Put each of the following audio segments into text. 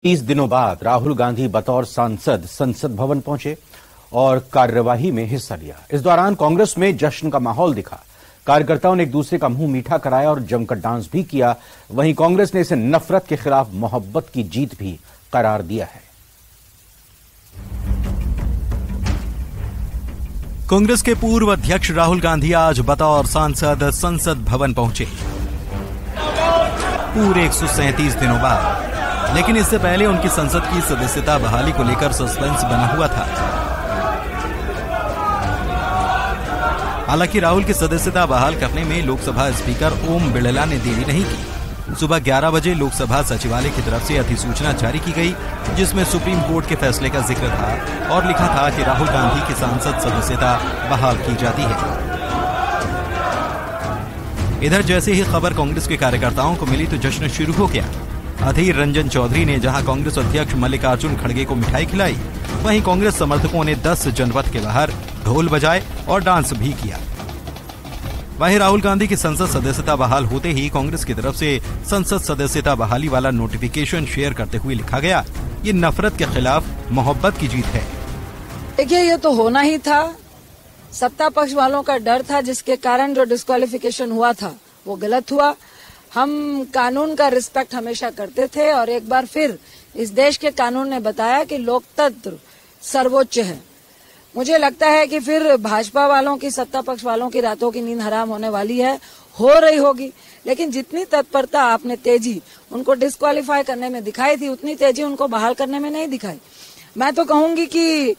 30 दिनों बाद राहुल गांधी बतौर सांसद संसद भवन पहुंचे और कार्यवाही में हिस्सा लिया। इस दौरान कांग्रेस में जश्न का माहौल दिखा। कार्यकर्ताओं ने एक दूसरे का मुंह मीठा कराया और जमकर डांस भी किया। वहीं कांग्रेस ने इसे नफरत के खिलाफ मोहब्बत की जीत भी करार दिया है। कांग्रेस के पूर्व अध्यक्ष राहुल गांधी आज बतौर सांसद संसद भवन पहुंचे पूरे 137 दिनों बाद। लेकिन इससे पहले उनकी संसद की सदस्यता बहाली को लेकर सस्पेंस बना हुआ था। हालांकि राहुल की सदस्यता बहाल करने में लोकसभा स्पीकर ओम बिड़ला ने देरी नहीं की। सुबह 11 बजे लोकसभा सचिवालय की तरफ से अधिसूचना जारी की गई, जिसमें सुप्रीम कोर्ट के फैसले का जिक्र था और लिखा था कि राहुल गांधी की सांसद सदस्यता बहाल की जाती है। इधर जैसे ही खबर कांग्रेस के कार्यकर्ताओं को मिली तो जश्न शुरू हो गया। अधीर रंजन चौधरी ने जहां कांग्रेस अध्यक्ष मल्लिकार्जुन खड़गे को मिठाई खिलाई, वहीं कांग्रेस समर्थकों ने 10 जनपथ के बाहर ढोल बजाए और डांस भी किया। वहीं राहुल गांधी की संसद सदस्यता बहाल होते ही कांग्रेस की तरफ से संसद सदस्यता बहाली वाला नोटिफिकेशन शेयर करते हुए लिखा गया, ये नफरत के खिलाफ मोहब्बत की जीत है। देखिए, ये तो होना ही था। सत्ता पक्ष वालों का डर था, जिसके कारण जो डिस्क्वालिफिकेशन हुआ था वो गलत हुआ। हम कानून का रिस्पेक्ट हमेशा करते थे और एक बार फिर इस देश के कानून ने बताया कि लोकतंत्र सर्वोच्च है। मुझे लगता है कि फिर भाजपा वालों की, सत्ता पक्ष वालों की रातों की नींद हराम होने वाली है, हो रही होगी। लेकिन जितनी तत्परता आपने तेजी उनको डिस्क्वालीफाई करने में दिखाई थी, उतनी तेजी उनको बहाल करने में नहीं दिखाई। मैं तो कहूंगी कि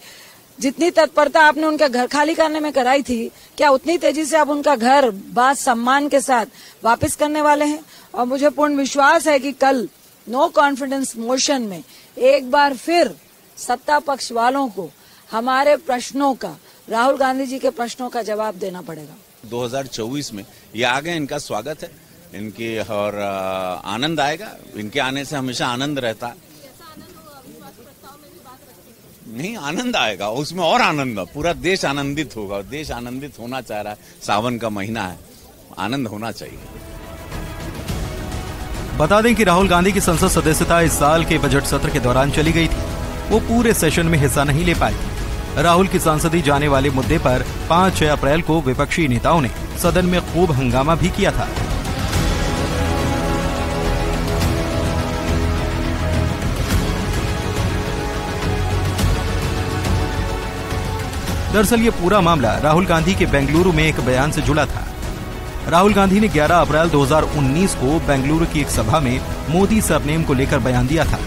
जितनी तत्परता आपने उनके घर खाली करने में कराई थी, क्या उतनी तेजी से आप उनका घर बात सम्मान के साथ वापस करने वाले हैं? और मुझे पूर्ण विश्वास है कि कल नो कॉन्फिडेंस मोशन में एक बार फिर सत्ता पक्ष वालों को हमारे प्रश्नों का, राहुल गांधी जी के प्रश्नों का जवाब देना पड़ेगा। 2024 में ये आ गए, इनका स्वागत है, इनकी और आनंद आएगा। इनके आने से हमेशा आनंद रहता है। नहीं, आनंद आएगा, उसमें और आनंद, पूरा देश आनंदित होगा। देश आनंदित होना चाह रहा है, सावन का महीना है, आनंद होना चाहिए। बता दें कि राहुल गांधी की संसद सदस्यता इस साल के बजट सत्र के दौरान चली गई थी। वो पूरे सेशन में हिस्सा नहीं ले पाई थी। राहुल की सांसदी जाने वाले मुद्दे पर 5-6 अप्रैल को विपक्षी नेताओं ने सदन में खूब हंगामा भी किया था। दरअसल ये पूरा मामला राहुल गांधी के बेंगलुरु में एक बयान से जुड़ा था। राहुल गांधी ने 11 अप्रैल 2019 को बेंगलुरु की एक सभा में मोदी सरनेम को लेकर बयान दिया था।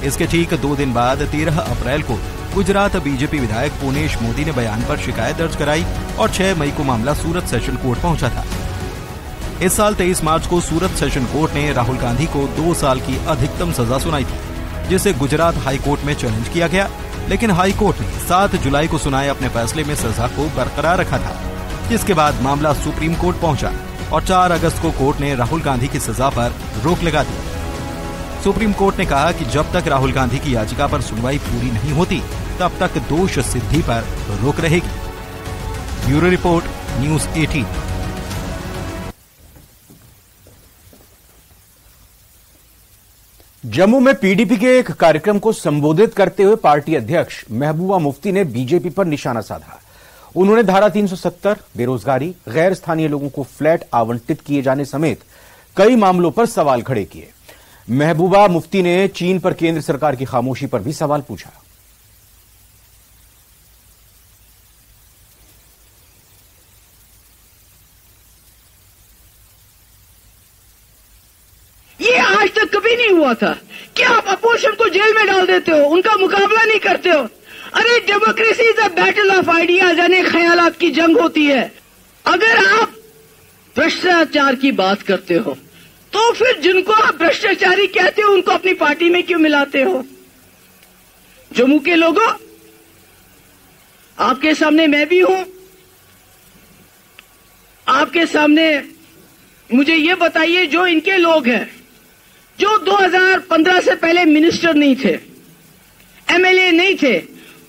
इसके ठीक 2 दिन बाद 13 अप्रैल को गुजरात बीजेपी विधायक पुनेश मोदी ने बयान पर शिकायत दर्ज कराई और 6 मई को मामला सूरत सेशन कोर्ट पहुंचा था। इस साल 23 मार्च को सूरत सेशन कोर्ट ने राहुल गांधी को 2 साल की अधिकतम सजा सुनाई थी, जिसे गुजरात हाई कोर्ट में चैलेंज किया गया। लेकिन हाई कोर्ट ने 7 जुलाई को सुनाए अपने फैसले में सजा को बरकरार रखा था, जिसके बाद मामला सुप्रीम कोर्ट पहुंचा और 4 अगस्त को कोर्ट ने राहुल गांधी की सजा पर रोक लगा दी। सुप्रीम कोर्ट ने कहा कि जब तक राहुल गांधी की याचिका पर सुनवाई पूरी नहीं होती, तब तक दोष सिद्धि पर रोक रहेगी। Bureau report, news 18। जम्मू में पीडीपी के एक कार्यक्रम को संबोधित करते हुए पार्टी अध्यक्ष महबूबा मुफ्ती ने बीजेपी पर निशाना साधा। उन्होंने धारा 370, बेरोजगारी, गैर स्थानीय लोगों को फ्लैट आवंटित किए जाने समेत कई मामलों पर सवाल खड़े किए। महबूबा मुफ्ती ने चीन पर केंद्र सरकार की खामोशी पर भी सवाल पूछा। ये आज तक कभी नहीं हुआ था कि आप अपोजिशन को जेल में डाल देते हो, उनका मुकाबला नहीं करते हो। अरे democracy is a battle of ideas, यानी ख्यालात की जंग होती है। अगर आप भ्रष्टाचार की बात करते हो तो फिर जिनको आप भ्रष्टाचारी कहते हो उनको अपनी पार्टी में क्यों मिलाते हो? जम्मू के लोगों, आपके सामने मैं भी हूं, आपके सामने मुझे ये बताइए, जो इनके लोग हैं जो 2015 से पहले मिनिस्टर नहीं थे, एमएलए नहीं थे,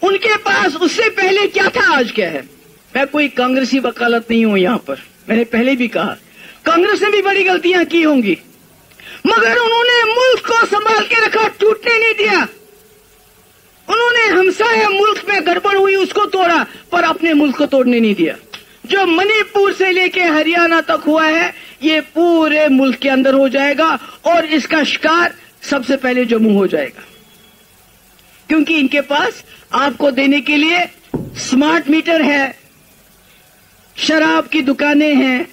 उनके पास उससे पहले क्या था, आज क्या है? मैं कोई कांग्रेसी वकालत नहीं हूं यहां पर, मैंने पहले भी कहा कांग्रेस ने भी बड़ी गलतियां की होंगी, मगर उन्होंने मुल्क को संभाल के रखा, टूटने नहीं दिया। उन्होंने हमसाया मुल्क में गड़बड़ हुई उसको तोड़ा, पर अपने मुल्क को तोड़ने नहीं दिया। जो मणिपुर से लेके हरियाणा तक हुआ है, ये पूरे मुल्क के अंदर हो जाएगा और इसका शिकार सबसे पहले जम्मू हो जाएगा, क्योंकि इनके पास आपको देने के लिए स्मार्ट मीटर है, शराब की दुकानें हैं,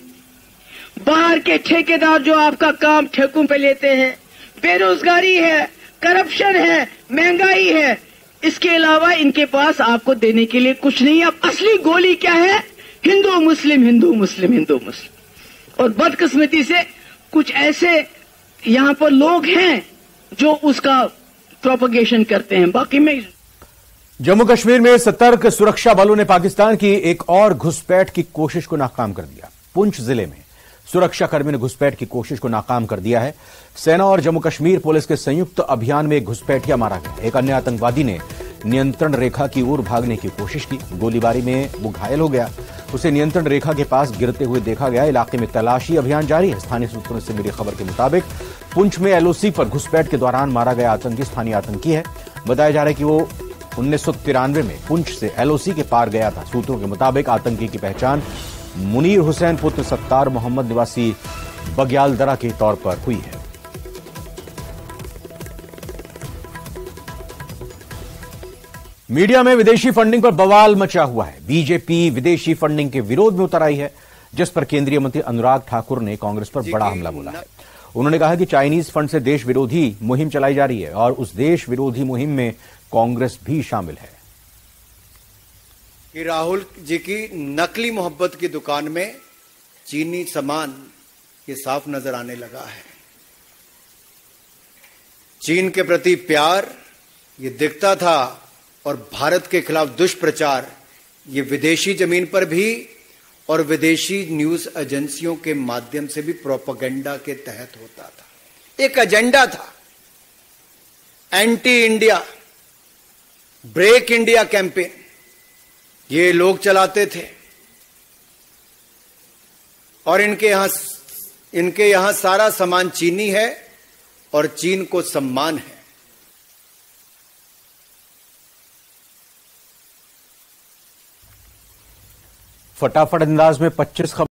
बाहर के ठेकेदार जो आपका काम ठेकों पे लेते हैं, बेरोजगारी है, करप्शन है, महंगाई है। इसके अलावा इनके पास आपको देने के लिए कुछ नहीं है। अब असली गोली क्या है? हिंदू मुस्लिम, हिंदू मुस्लिम, हिंदू मुस्लिम। और बदकिस्मती से कुछ ऐसे यहां पर लोग हैं जो उसका प्रोपगेशन करते हैं। बाकी में जम्मू कश्मीर में सतर्क सुरक्षा बलों ने पाकिस्तान की एक और घुसपैठ की कोशिश को नाकाम कर दिया। पुंछ जिले में सुरक्षाकर्मी ने घुसपैठ की कोशिश को नाकाम कर दिया है। सेना और जम्मू कश्मीर पुलिस के संयुक्त अभियान में एक घुसपैठिया मारा गया। एक अन्य आतंकवादी ने नियंत्रण रेखा की ओर भागने की कोशिश की। गोलीबारी में वो घायल हो गया। उसे नियंत्रण रेखा के पास गिरते हुए देखा गया। इलाके में तलाशी अभियान जारी है। स्थानीय सूत्रों से मिली खबर के मुताबिक पुंछ में एलओसी पर घुसपैठ के दौरान मारा गया आतंकी स्थानीय आतंकी है। बताया जा रहा है कि वो 1993 में पुंछ से एलओसी के पार गया था। सूत्रों के मुताबिक आतंकी की पहचान मुनीर हुसैन पुत्र सत्तार मोहम्मद निवासी बग्यालदरा के तौर पर हुई है। मीडिया में विदेशी फंडिंग पर बवाल मचा हुआ है। बीजेपी विदेशी फंडिंग के विरोध में उतर आई है, जिस पर केंद्रीय मंत्री अनुराग ठाकुर ने कांग्रेस पर बड़ा हमला बोला है। उन्होंने कहा कि चाइनीज फंड से देश विरोधी मुहिम चलाई जा रही है और उस देश विरोधी मुहिम में कांग्रेस भी शामिल है। कि राहुल जी की नकली मोहब्बत की दुकान में चीनी सामान ये साफ नजर आने लगा है। चीन के प्रति प्यार ये दिखता था और भारत के खिलाफ दुष्प्रचार ये विदेशी जमीन पर भी और विदेशी न्यूज एजेंसियों के माध्यम से भी प्रोपेगेंडा के तहत होता था। एक एजेंडा था, anti India, break India campaign, ये लोग चलाते थे और इनके यहां सारा सामान चीनी है और चीन को सम्मान है। फटाफट अंदाज में 25 खबर